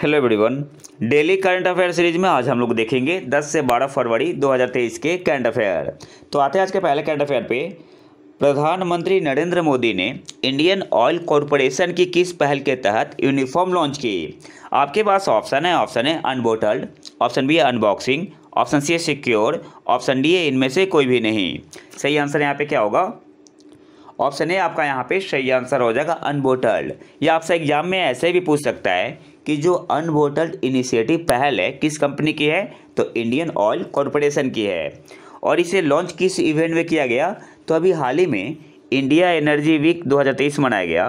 Hello everyone. Daily current affair series में आज हम लोग देखेंगे 10 से 12 फरवरी 2023 के करंट अफेयर। तो आते हैं आज के पहले करंट अफेयर पे। प्रधानमंत्री नरेंद्र मोदी ने इंडियन ऑयल कॉरपोरेशन की किस पहल के तहत यूनिफॉर्म लॉन्च की? आपके पास ऑप्शन है अनबोटल्ड, ऑप्शन बी है अनबॉक्सिंग, ऑप्शन सी है सिक्योर, ऑप्शन डी है इनमें से कोई भी नहीं। सही आंसर यहाँ पे क्या होगा? ऑप्शन ए आपका यहाँ पे सही आंसर हो जाएगा अनबोटल्ड। या आपसे एग्जाम में ऐसे भी पूछ सकता है कि जो अनबोटल्ड इनिशिएटिव पहल है किस कंपनी की है? तो इंडियन ऑयल कॉरपोरेशन की है। और इसे लॉन्च किस इवेंट में किया गया? तो अभी हाल ही में इंडिया एनर्जी वीक 2023 मनाया गया।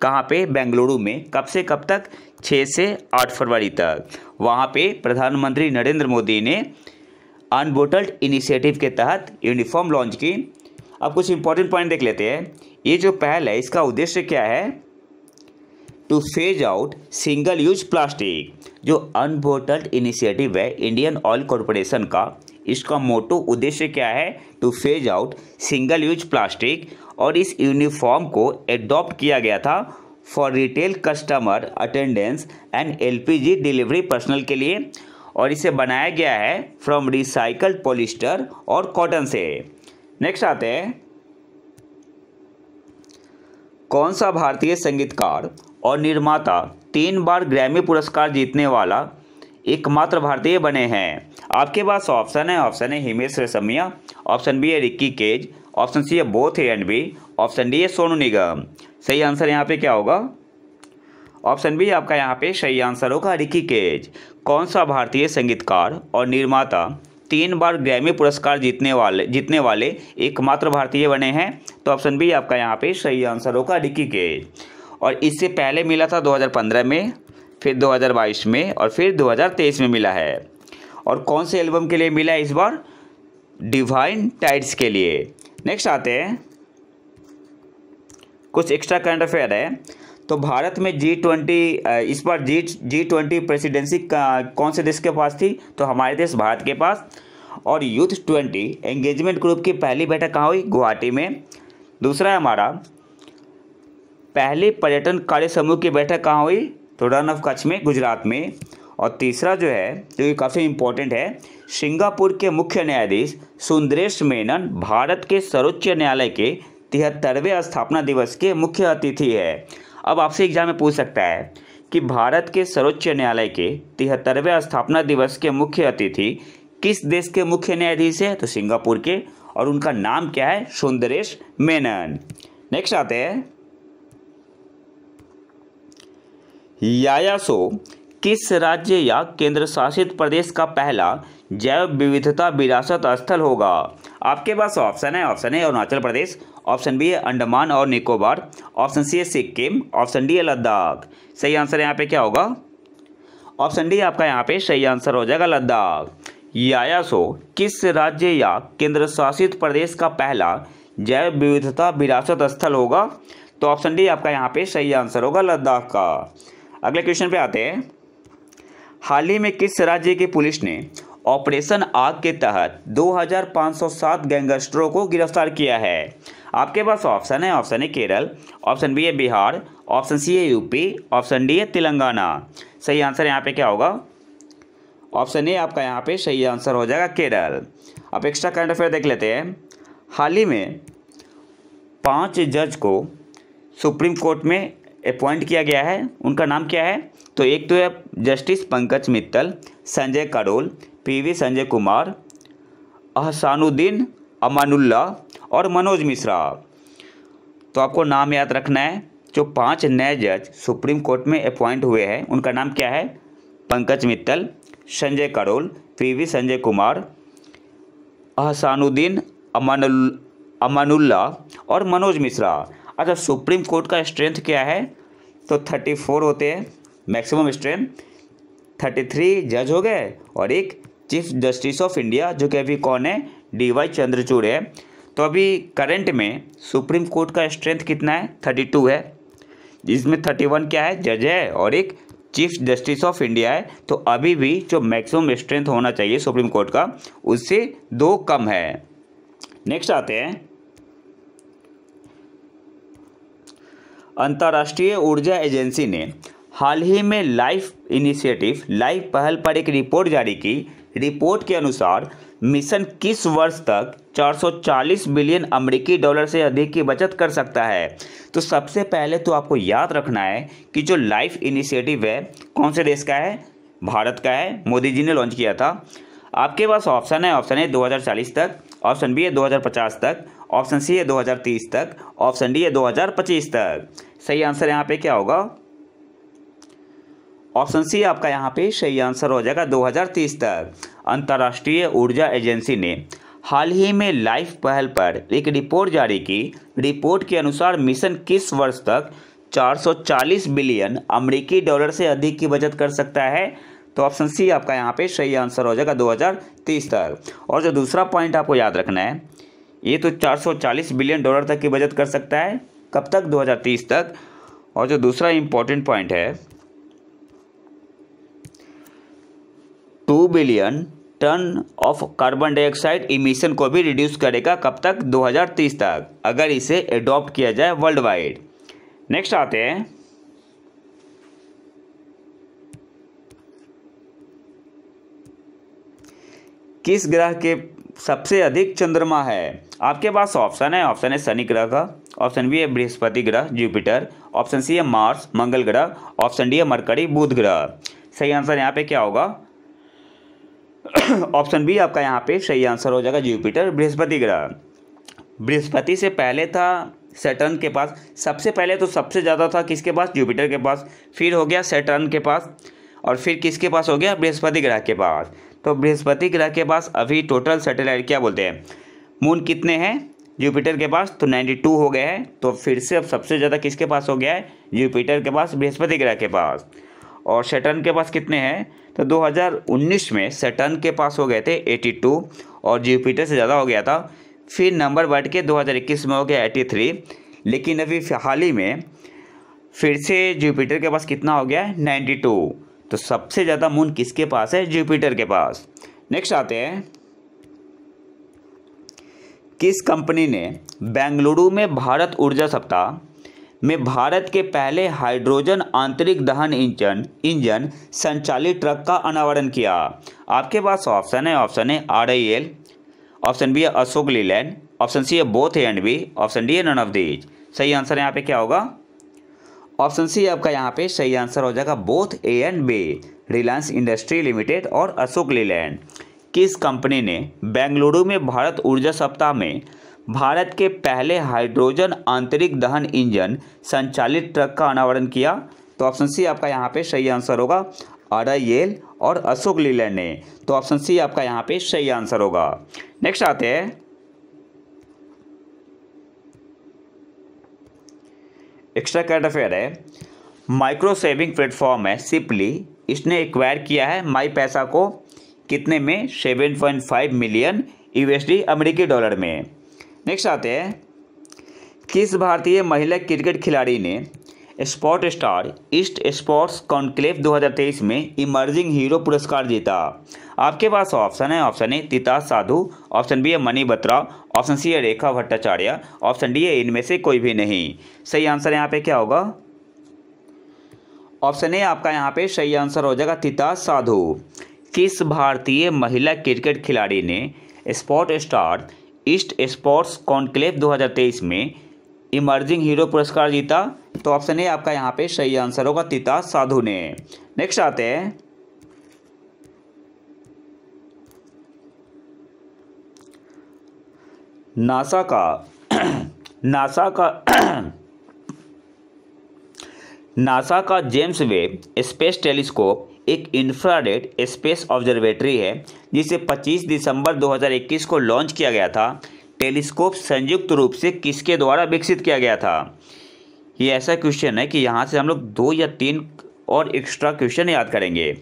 कहाँ पे? बेंगलुरु में। कब से कब तक? 6 से 8 फरवरी तक। वहाँ पे प्रधानमंत्री नरेंद्र मोदी ने अनबोटल्ड इनिशिएटिव के तहत यूनिफॉर्म लॉन्च की। अब कुछ इंपॉर्टेंट पॉइंट देख लेते हैं। ये जो पहल है इसका उद्देश्य क्या है? Two phase out single use plastic. जो अनबोटल्ड इनिशिएटिव है इंडियन ऑयल कॉरपोरेशन का, इसका मोटो उद्देश्य क्या है? Two phase out single use plastic. और इस यूनिफॉर्म को एडॉप्ट किया गया था for retail customer attendance and LPG delivery personal के लिए। और इसे बनाया गया है फ्रॉम रिसाइकल्ड पॉलिस्टर और कॉटन से। नेक्स्ट आते हैं, कौन सा भारतीय संगीतकार और निर्माता 3 बार ग्रैमी पुरस्कार जीतने वाला एकमात्र भारतीय बने हैं? आपके पास ऑप्शन है हिमेश रेशमिया, ऑप्शन बी है रिक्की केज, ऑप्शन सी है both A and B, option D है सोनू निगम। सही आंसर यहाँ पे क्या होगा? ऑप्शन बी आपका यहाँ पे सही आंसर होगा रिक्की केज। कौन सा भारतीय संगीतकार और निर्माता 3 बार ग्रैमी पुरस्कार जीतने वाले एकमात्र भारतीय बने हैं? तो ऑप्शन बी आपका यहाँ पे सही आंसर होगा रिक्की केज। और इससे पहले मिला था 2015 में, फिर 2022 में और फिर 2023 में मिला है। और कौन से एल्बम के लिए मिला है इस बार? डिवाइन टाइड्स के लिए। नेक्स्ट आते हैं, कुछ एक्स्ट्रा करंट अफेयर है। तो भारत में G20 इस बार G20 प्रेसिडेंसी कौन से देश के पास थी? तो हमारे देश भारत के पास। और यूथ 20 एंगेजमेंट ग्रुप की पहली बैठक कहाँ हुई? गुवाहाटी में। दूसरा है हमारा पहली पर्यटन कार्य समूह की बैठक कहाँ हुई? तो रन ऑफ कच्छ में, गुजरात में। और तीसरा जो है जो कि काफ़ी इम्पोर्टेंट है, सिंगापुर के मुख्य न्यायाधीश सुंदरेश मेनन भारत के सर्वोच्च न्यायालय के 73वें स्थापना दिवस के मुख्य अतिथि है। अब आपसे एग्जाम में पूछ सकता है कि भारत के सर्वोच्च न्यायालय के 73वें स्थापना दिवस के मुख्य अतिथि किस देश के मुख्य न्यायाधीश है? तो सिंगापुर के। और उनका नाम क्या है? सुंदरेश मेनन। नेक्स्ट आते हैं, यायासो किस राज्य या केंद्र शासित प्रदेश का पहला जैव विविधता विरासत स्थल होगा? आपके पास ऑप्शन है अरुणाचल प्रदेश, ऑप्शन बी है अंडमान और निकोबार, ऑप्शन सी है सिक्किम, ऑप्शन डी है लद्दाख। सही आंसर यहाँ पे क्या होगा? ऑप्शन डी आपका यहाँ पे सही आंसर हो जाएगा लद्दाख। यायासो किस राज्य या केंद्र शासित प्रदेश का पहला जैव विविधता विरासत स्थल होगा? तो ऑप्शन डी आपका यहाँ पे सही आंसर होगा लद्दाख का। अगले क्वेश्चन पे आते हैं, हाल ही में किस राज्य की पुलिस ने ऑपरेशन आग के तहत 2507 गैंगस्टरों को गिरफ्तार किया है? आपके पास ऑप्शन है केरल, ऑप्शन बी है बिहार, ऑप्शन सी है यूपी, ऑप्शन डी है तेलंगाना। सही आंसर यहाँ पे क्या होगा? ऑप्शन ए आपका यहाँ पे सही आंसर हो जाएगा केरल। अब एक्स्ट्रा करंट अफेयर देख लेते हैं। हाल ही में 5 जज को सुप्रीम कोर्ट में अपॉइंट किया गया है। उनका नाम क्या है? तो एक तो है जस्टिस पंकज मित्तल, संजय करोल, पीवी संजय कुमार, अहसानुद्दीन अमानुल्ला और मनोज मिश्रा। तो आपको नाम याद रखना है। जो 5 नए जज सुप्रीम कोर्ट में अपॉइंट हुए हैं उनका नाम क्या है? पंकज मित्तल, संजय करोल, पीवी संजय कुमार, अहसानुद्दीन अमानुल्ला और मनोज मिश्रा। अच्छा, सुप्रीम कोर्ट का स्ट्रेंथ क्या है? तो 34 होते हैं मैक्सिमम स्ट्रेंथ। 33 जज हो गए और एक चीफ जस्टिस ऑफ इंडिया, जो कि अभी कौन है? DY चंद्रचूड़ है। तो अभी करंट में सुप्रीम कोर्ट का स्ट्रेंथ कितना है? 32 है, जिसमें 31 क्या है? जज है और एक चीफ जस्टिस ऑफ इंडिया है। तो अभी भी जो मैक्सिमम स्ट्रेंथ होना चाहिए सुप्रीम कोर्ट का, उससे 2 कम है। नेक्स्ट आते हैं, अंतर्राष्ट्रीय ऊर्जा एजेंसी ने हाल ही में लाइफ पहल पर एक रिपोर्ट जारी की। रिपोर्ट के अनुसार मिशन किस वर्ष तक 440 बिलियन अमेरिकी डॉलर से अधिक की बचत कर सकता है। तो सबसे पहले तो आपको याद रखना है कि जो लाइफ इनिशिएटिव है कौन से देश का है, भारत का है, मोदी जी ने लॉन्च किया था। आपके पास ऑप्शन है 2040 तक, ऑप्शन बी है 2050 तक, ऑप्शन सी है 2030 तक, ऑप्शन डी है 2025 तक। सही आंसर यहाँ पे क्या होगा? ऑप्शन सी आपका यहाँ पे सही आंसर हो जाएगा 2030 तक। अंतर्राष्ट्रीय ऊर्जा एजेंसी ने हाल ही में लाइफ पहल पर एक रिपोर्ट जारी की। रिपोर्ट के अनुसार मिशन किस वर्ष तक 440 बिलियन अमेरिकी डॉलर से अधिक की बचत कर सकता है। तो ऑप्शन सी आपका यहाँ पे सही आंसर हो जाएगा 2030 तक। और जो दूसरा पॉइंट आपको याद रखना है, ये तो 440 बिलियन डॉलर तक की बचत कर सकता है, कब तक? 2030 तक। और जो दूसरा इंपॉर्टेंट पॉइंट है, 2 billion ton of carbon dioxide emission को भी रिड्यूस करेगा, कब तक? 2030 तक, अगर इसे एडॉप्ट किया जाए वर्ल्ड वाइड। नेक्स्ट आते हैं, किस ग्रह के सबसे अधिक चंद्रमा है? आपके पास ऑप्शन है शनि ग्रह का, ऑप्शन बी है बृहस्पति ग्रह जुपिटर, ऑप्शन सी है मार्स मंगल ग्रह, ऑप्शन डी है मरकरी बुध ग्रह। सही आंसर यहाँ पे क्या होगा? ऑप्शन बी आपका यहाँ पे सही आंसर हो जाएगा जुपिटर बृहस्पति ग्रह। बृहस्पति से पहले था सैटर्न के पास, सबसे पहले तो सबसे ज़्यादा था किसके पास? जुपिटर के पास, फिर हो गया सैटर्न के पास, और फिर किसके पास हो गया? बृहस्पति ग्रह के पास। तो बृहस्पति ग्रह के पास अभी टोटल सैटेलाइट क्या बोलते हैं, मून कितने हैं जुपिटर के पास? तो 92 हो गए हैं। तो फिर से अब सबसे ज़्यादा किसके पास हो गया है? जुपिटर के पास, बृहस्पति ग्रह के पास। और सैटर्न के पास कितने हैं? तो 2019 में सैटर्न के पास हो गए थे 82 और जुपिटर से ज़्यादा हो गया था। फिर नंबर बढ़ के 2021 में हो गया 83, लेकिन अभी हाल ही में फिर से जुपिटर के पास कितना हो गया है? 92। तो सबसे ज़्यादा मून किसके पास है? जुपिटर के पास। नेक्स्ट आते हैं, किस कंपनी ने बेंगलुरु में भारत ऊर्जा सप्ताह में भारत के पहले हाइड्रोजन आंतरिक दहन इंजन संचालित ट्रक का अनावरण किया? आपके पास ऑप्शन है RIL, ऑप्शन बी है अशोक लीलैंड, ऑप्शन सी है both A and B, option D है नन ऑफ दीज। सही आंसर यहाँ पे क्या होगा? ऑप्शन सी आपका यहाँ पे सही आंसर हो जाएगा both A and B, Reliance industry limited और अशोक लीलैंड। किस कंपनी ने बेंगलुरु में भारत ऊर्जा सप्ताह में भारत के पहले हाइड्रोजन आंतरिक दहन इंजन संचालित ट्रक का अनावरण किया? तो ऑप्शन सी आपका यहाँ पे सही आंसर होगा RIL और अशोक लीलैंड ने। तो ऑप्शन सी आपका यहाँ पे सही आंसर होगा। नेक्स्ट आते हैं, एक्स्ट्रा करंट अफेयर है, माइक्रो सेविंग प्लेटफॉर्म है सिपली, इसने एक्वायर किया है माई पैसा को कितने में? 7.5 मिलियन USD अमेरिकी डॉलर में। नेक्स्ट आते हैं, किस भारतीय महिला क्रिकेट खिलाड़ी ने spot star east sports conclave 2023 में इमर्जिंग हीरो पुरस्कार जीता? आपके पास ऑप्शन है तितास साधु, ऑप्शन बी है मनी बत्रा, ऑप्शन सी है रेखा भट्टाचार्य, ऑप्शन डी है इनमें से कोई भी नहीं। सही आंसर यहाँ पे क्या होगा? ऑप्शन ए आपका यहाँ पे सही आंसर हो जाएगा तितास साधु। किस भारतीय महिला क्रिकेट खिलाड़ी ने spot star east sports conclave 2023 में इमर्जिंग हीरो पुरस्कार जीता? तो ऑप्शन ए आपका यहाँ पे सही आंसर होगा तितास साधु ने। नेक्स्ट आते हैं, नासा का जेम्स वेब स्पेस टेलीस्कोप एक इंफ्रारेड स्पेस ऑब्जर्वेटरी है जिसे 25 दिसंबर 2021 को लॉन्च किया गया था। टेलीस्कोप संयुक्त रूप से किसके द्वारा विकसित किया गया था? ये ऐसा क्वेश्चन है कि यहाँ से हम लोग 2 या 3 और एक्स्ट्रा क्वेश्चन याद करेंगे।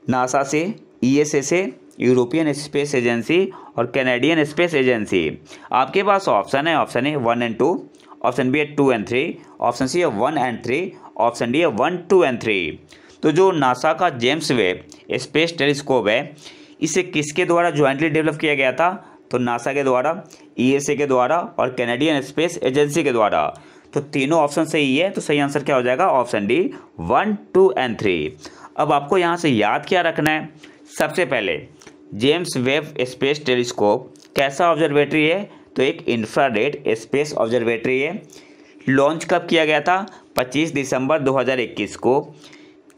नासा से, ESA से, यूरोपियन स्पेस एजेंसी और कैनेडियन स्पेस एजेंसी। आपके पास ऑप्शन है 1 एंड 2, ऑप्शन बी है 2 एंड 3, ऑप्शन सी है 1 एंड 3, ऑप्शन डी है 1, 2 एंड 3। तो जो नासा का जेम्स वेब स्पेस टेलीस्कोप है, इसे किसके द्वारा ज्वाइंटली डेवलप किया गया था? तो नासा के द्वारा, ESA के द्वारा और कैनेडियन स्पेस एजेंसी के द्वारा। तो तीनों ऑप्शन सही है, तो सही आंसर क्या हो जाएगा? Option D 1, 2 and 3। अब आपको यहाँ से याद क्या रखना है? सबसे पहले जेम्स वेब स्पेस टेलीस्कोप कैसा ऑब्जर्वेटरी है? तो एक इंफ्रारेड स्पेस ऑब्जर्वेटरी है। लॉन्च कब किया गया था? 25 दिसंबर 2021 को।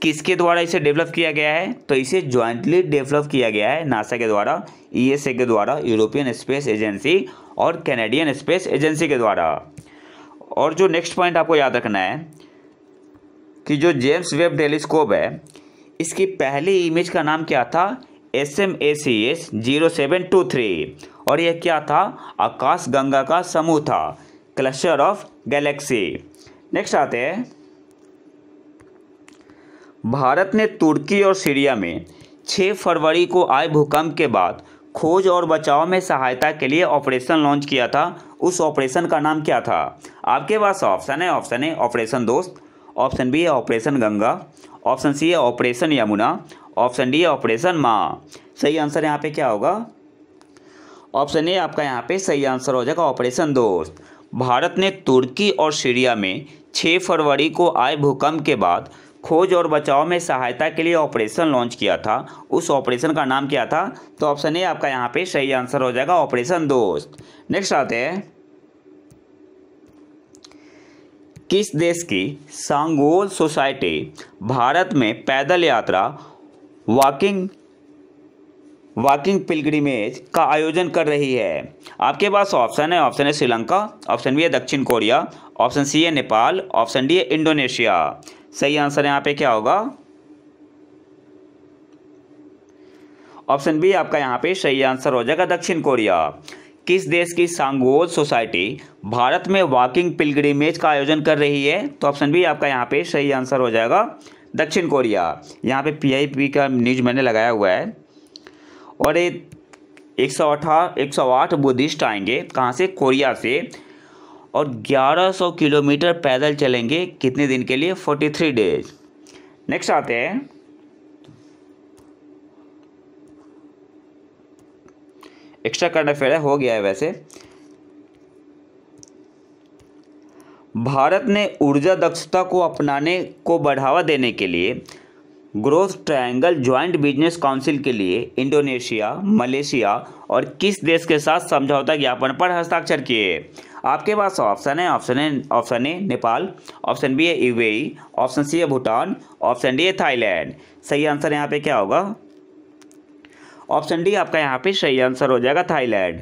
किसके द्वारा इसे डेवलप किया गया है? तो इसे जॉइंटली डेवलप किया गया है नासा के द्वारा, ईएसए के द्वारा, यूरोपियन स्पेस एजेंसी और कैनेडियन स्पेस एजेंसी के द्वारा। और जो नेक्स्ट पॉइंट आपको याद रखना है कि जो जेम्स वेब टेलीस्कोप है, इसकी पहली इमेज का नाम क्या था? SMACS 0723। और यह क्या था? आकाश गंगा का समूह था, क्लस्टर ऑफ गैलेक्सी। नेक्स्ट आते हैं, भारत ने तुर्की और सीरिया में 6 फरवरी को आए भूकंप के बाद खोज और बचाव में सहायता के लिए ऑपरेशन लॉन्च किया था। उस ऑपरेशन का नाम क्या था? आपके पास ऑप्शन है। ऑप्शन ए ऑपरेशन दोस्त, ऑप्शन बी है ऑपरेशन गंगा, ऑप्शन सी है ऑपरेशन यमुना, ऑप्शन डी है ऑपरेशन माँ। सही आंसर यहाँ पे क्या होगा? ऑप्शन ए आपका यहाँ पे सही आंसर हो जाएगा, ऑपरेशन दोस्त। भारत ने तुर्की और सीरिया में 6 फरवरी को आए भूकंप के बाद खोज और बचाव में सहायता के लिए ऑपरेशन लॉन्च किया था। उस ऑपरेशन का नाम क्या था? तो ऑप्शन ए आपका यहाँ पे सही आंसर हो जाएगा, ऑपरेशन दोस्त। नेक्स्ट आते हैं, किस देश की सांगोल सोसाइटी भारत में पैदल यात्रा वॉकिंग पिलग्रिमेज का आयोजन कर रही है? आपके पास ऑप्शन है। Option A Sri Lanka, option B है दक्षिण कोरिया, ऑप्शन सी है नेपाल, ऑप्शन डी है इंडोनेशिया। सही आंसर यहाँ पे क्या होगा? ऑप्शन बी आपका यहाँ पे सही आंसर हो जाएगा, दक्षिण कोरिया। किस देश की सांगोल सोसाइटी भारत में वॉकिंग पिलग्रिमेज का आयोजन कर रही है? तो ऑप्शन बी आपका यहाँ पे सही आंसर हो जाएगा, दक्षिण कोरिया। यहाँ पे PIP का न्यूज मैंने लगाया हुआ है। और ये 108 बुद्धिस्ट आएंगे, कहाँ से? कोरिया से। और 1100 किलोमीटर पैदल चलेंगे, कितने दिन के लिए? 43 डेज। नेक्स्ट आते हैं, एक्स्ट्रा करंट अफेयर हो गया है वैसे। भारत ने ऊर्जा दक्षता को अपनाने को बढ़ावा देने के लिए growth triangle joint business council के लिए इंडोनेशिया, मलेशिया और किस देश के साथ समझौता ज्ञापन पर हस्ताक्षर किए? आपके पास ऑप्शन है। Option A Nepal, option B है UAE, ऑप्शन सी है भूटान, ऑप्शन डी है थाईलैंड। सही आंसर यहाँ पे क्या होगा? ऑप्शन डी आपका यहाँ पे सही आंसर हो जाएगा, थाईलैंड।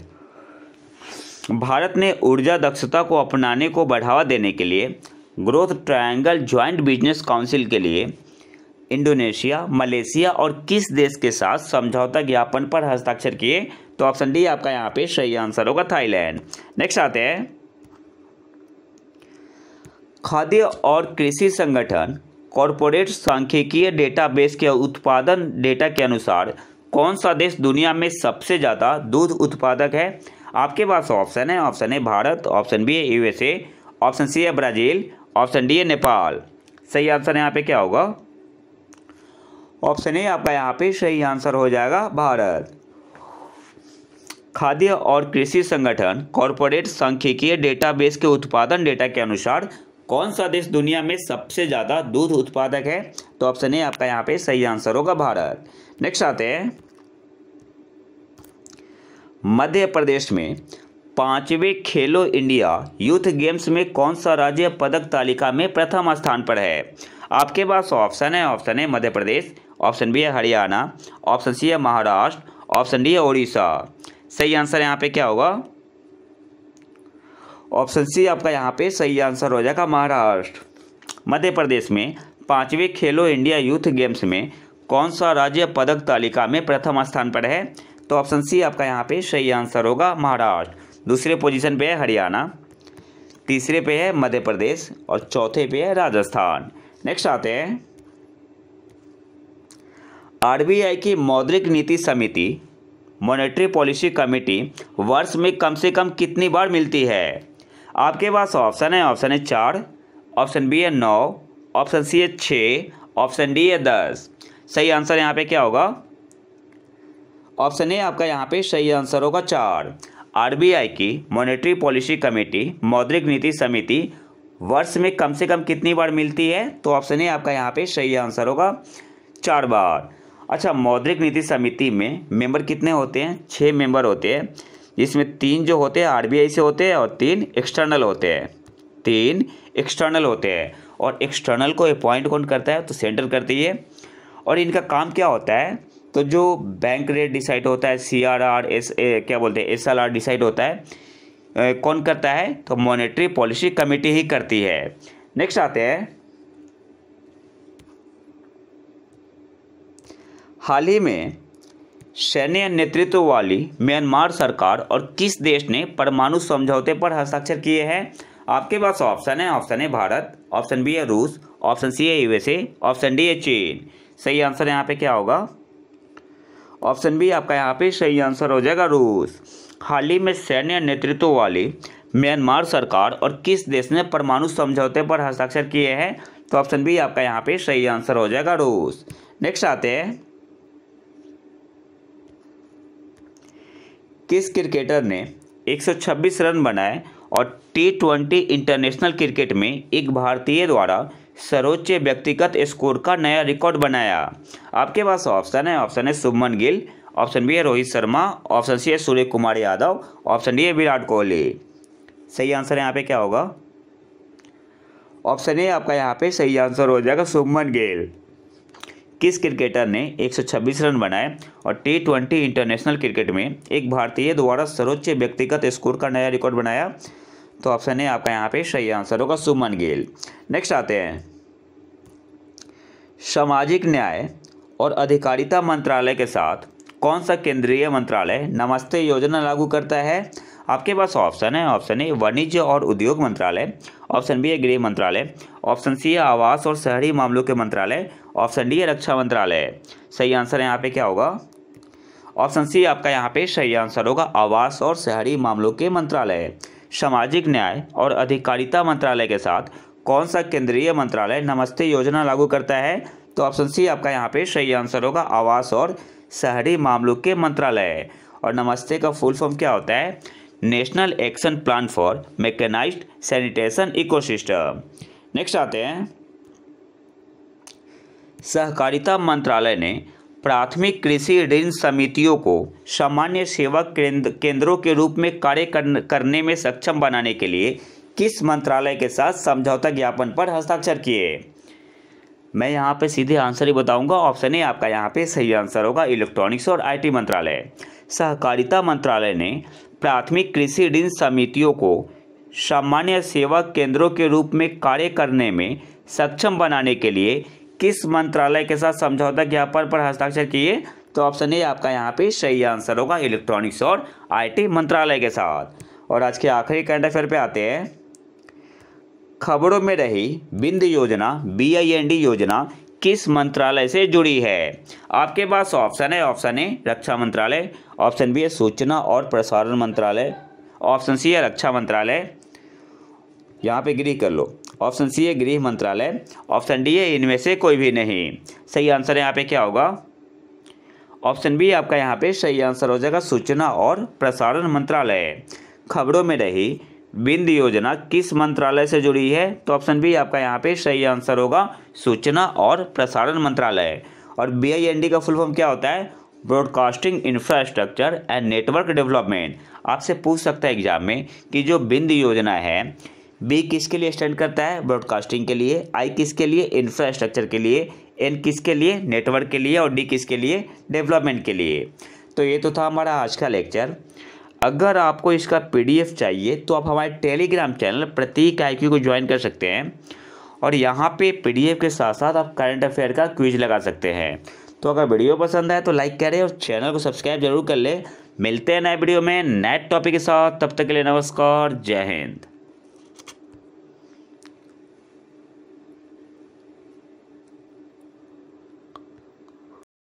भारत ने ऊर्जा दक्षता को अपनाने को बढ़ावा देने के लिए growth triangle joint business council के लिए इंडोनेशिया, मलेशिया और किस देश के साथ समझौता ज्ञापन पर हस्ताक्षर किए? तो ऑप्शन डी आपका यहाँ पे सही आंसर होगा, थाईलैंड। नेक्स्ट आते हैं, खाद्य और कृषि संगठन कॉरपोरेट सांख्यिकीय डेटाबेस के उत्पादन डेटा के अनुसार कौन सा देश दुनिया में सबसे ज़्यादा दूध उत्पादक है? आपके पास ऑप्शन है। Option A Bharat, option B है USA, ऑप्शन सी है ब्राज़ील, ऑप्शन डी है नेपाल। सही आंसर यहाँ पे क्या होगा? ऑप्शन ए आपका यहाँ पे सही आंसर हो जाएगा, भारत। खाद्य और कृषि संगठन कॉरपोरेट सांख्यिकीय डेटाबेस के उत्पादन डेटा के अनुसार कौन सा देश दुनिया में सबसे ज़्यादा दूध उत्पादक है? तो ऑप्शन ए आपका यहाँ पे सही आंसर होगा, भारत। नेक्स्ट आते हैं, मध्य प्रदेश में 5वें खेलो इंडिया यूथ गेम्स में कौन सा राज्य पदक तालिका में प्रथम स्थान पर है? आपके पास ऑप्शन है। Option A Madhya Pradesh, option B है हरियाणा, ऑप्शन सी है महाराष्ट्र, ऑप्शन डी है उड़ीसा। सही आंसर यहाँ पे क्या होगा? ऑप्शन सी आपका यहाँ पे सही आंसर हो जाएगा, महाराष्ट्र। मध्य प्रदेश में 5वें खेलो इंडिया यूथ गेम्स में कौन सा राज्य पदक तालिका में प्रथम स्थान पर है? तो ऑप्शन सी आपका यहाँ पे सही आंसर होगा, महाराष्ट्र। दूसरे पोजीशन पे है हरियाणा, तीसरे पे है मध्य प्रदेश और चौथे पे है राजस्थान। नेक्स्ट आते हैं, RBI की मौद्रिक नीति समिति मॉनेटरी पॉलिसी कमेटी वर्ष में कम से कम कितनी बार मिलती है? आपके पास ऑप्शन है। ऑप्शन है 4, ऑप्शन बी है 9, ऑप्शन सी है 6, ऑप्शन डी है 10। सही आंसर यहाँ पे क्या होगा? ऑप्शन ए आपका यहाँ पे सही आंसर होगा, 4। RBI की मॉनेटरी पॉलिसी कमेटी मौद्रिक नीति समिति वर्ष में कम से कम कितनी बार मिलती है? तो ऑप्शन ए आपका यहाँ पे सही आंसर होगा, 4 बार। अच्छा, मौद्रिक नीति समिति में मेंबर कितने होते हैं? 6 मेंबर होते हैं, जिसमें 3 जो होते हैं आरबीआई से होते हैं और 3 एक्सटर्नल होते हैं। 3 एक्सटर्नल होते हैं और एक्सटर्नल को अपॉइंट कौन करता है? तो सेंट्रल करती है। और इनका काम क्या होता है? तो जो बैंक रेट डिसाइड होता है, CRR SLR डिसाइड होता है, कौन करता है? तो मॉनेटरी पॉलिसी कमेटी ही करती है। नेक्स्ट आते हैं, हाल ही में सैन्य नेतृत्व वाली म्यांमार सरकार और किस देश ने परमाणु समझौते पर हस्ताक्षर किए हैं? आपके पास ऑप्शन है, option A Bharat, option B है रूस, ऑप्शन सी है USA, ऑप्शन डी है चीन। सही आंसर यहाँ पे क्या होगा? ऑप्शन बी आपका यहाँ पे सही आंसर हो जाएगा, रूस। हाल ही में सैन्य नेतृत्व वाली म्यांमार सरकार और किस देश ने परमाणु समझौते पर हस्ताक्षर किए हैं? तो ऑप्शन बी आपका यहाँ पे सही आंसर हो जाएगा, रूस। नेक्स्ट आते हैं, किस क्रिकेटर ने 126 रन बनाए और T20 इंटरनेशनल क्रिकेट में एक भारतीय द्वारा सर्वोच्च व्यक्तिगत स्कोर का नया रिकॉर्ड बनाया? आपके पास ऑप्शन है, option A Shubman Gill, option B है रोहित शर्मा, ऑप्शन सी है सूर्य कुमार यादव, ऑप्शन डी है विराट कोहली। सही आंसर यहाँ पे क्या होगा? ऑप्शन ए आपका यहाँ पे सही आंसर हो जाएगा, शुभमन गिल। किस क्रिकेटर ने 126 रन बनाए और T20 इंटरनेशनल क्रिकेट में एक भारतीय द्वारा सर्वोच्च व्यक्तिगत स्कोर का नया रिकॉर्ड बनाया? तो ऑप्शन ए आपका यहाँ पे सही आंसर होगा, शुभमन गिल। नेक्स्ट आते हैं, सामाजिक न्याय और अधिकारिता मंत्रालय के साथ कौन सा केंद्रीय मंत्रालय नमस्ते योजना लागू करता है? आपके पास ऑप्शन है, ऑप्शन ए वाणिज्य और उद्योग मंत्रालय, ऑप्शन बी है गृह मंत्रालय, ऑप्शन सी है आवास और शहरी मामलों के मंत्रालय, ऑप्शन डी है रक्षा मंत्रालय। सही आंसर यहाँ पे क्या होगा? ऑप्शन सी आपका यहाँ पे सही आंसर होगा, आवास और शहरी मामलों के मंत्रालय। सामाजिक न्याय और अधिकारिता मंत्रालय के साथ कौन सा केंद्रीय मंत्रालय नमस्ते योजना लागू करता है? तो ऑप्शन सी आपका यहाँ पे सही आंसर होगा, आवास और शहरी मामलों के मंत्रालय। और नमस्ते का फुल फॉर्म क्या होता है? National action plan for mechanised sanitation ecosystem. Next आते हैं, सहकारिता मंत्रालय ने प्राथमिक कृषि ऋण समितियों को सामान्य सेवा केंद्रों के रूप में कार्य करने में सक्षम बनाने के लिए किस मंत्रालय के साथ समझौता ज्ञापन पर हस्ताक्षर किए? मैं यहाँ पे सीधे आंसर ही बताऊंगा, ऑप्शन ए आपका यहाँ पे सही आंसर होगा, इलेक्ट्रॉनिक्स और IT मंत्रालय। सहकारिता मंत्रालय ने प्राथमिक कृषि ऋण समितियों को सामान्य सेवा केंद्रों के रूप में कार्य करने में सक्षम बनाने के लिए किस मंत्रालय के साथ समझौता ज्ञापन पर हस्ताक्षर किए? तो ऑप्शन ए आपका यहाँ पे सही आंसर होगा, इलेक्ट्रॉनिक्स और IT मंत्रालय के साथ। और आज के आखिरी करंट अफेयर पे आते हैं, खबरों में रही बिंद योजना BIND योजना किस मंत्रालय से जुड़ी है? आपके पास ऑप्शन है, ऑप्शन ए रक्षा मंत्रालय, ऑप्शन बी है सूचना और प्रसारण मंत्रालय, ऑप्शन सी है रक्षा मंत्रालय, यहाँ पे गृह कर लो, ऑप्शन सी है गृह मंत्रालय, ऑप्शन डी है इनमें से कोई भी नहीं। सही आंसर यहाँ पे क्या होगा? ऑप्शन बी आपका यहाँ पे सही आंसर हो जाएगा, सूचना और प्रसारण मंत्रालय। खबरों में रही बिंद योजना किस मंत्रालय से जुड़ी है? तो ऑप्शन बी आपका यहाँ पे सही आंसर होगा, सूचना और प्रसारण मंत्रालय। और BIND का फुल फॉर्म क्या होता है? Broadcasting infrastructure and network development. आपसे पूछ सकता है एग्जाम में कि जो बिंद योजना है, बी किसके लिए स्टैंड करता है? ब्रॉडकास्टिंग के लिए, आई किसके लिए? इंफ्रास्ट्रक्चर के लिए, एन किसके लिए? नेटवर्क के लिए, और डी किसके लिए? डेवलपमेंट के लिए। तो ये तो था हमारा आज का लेक्चर। अगर आपको इसका PDF चाहिए तो आप हमारे टेलीग्राम चैनल प्रतीक IQ को ज्वाइन कर सकते हैं और यहाँ पे PDF के साथ साथ आप करंट अफेयर का क्विज लगा सकते हैं। तो अगर वीडियो पसंद आए तो लाइक करें और चैनल को सब्सक्राइब जरूर कर ले। मिलते हैं नए वीडियो में नए टॉपिक के साथ, तब तक के लिए नमस्कार, जय हिंद।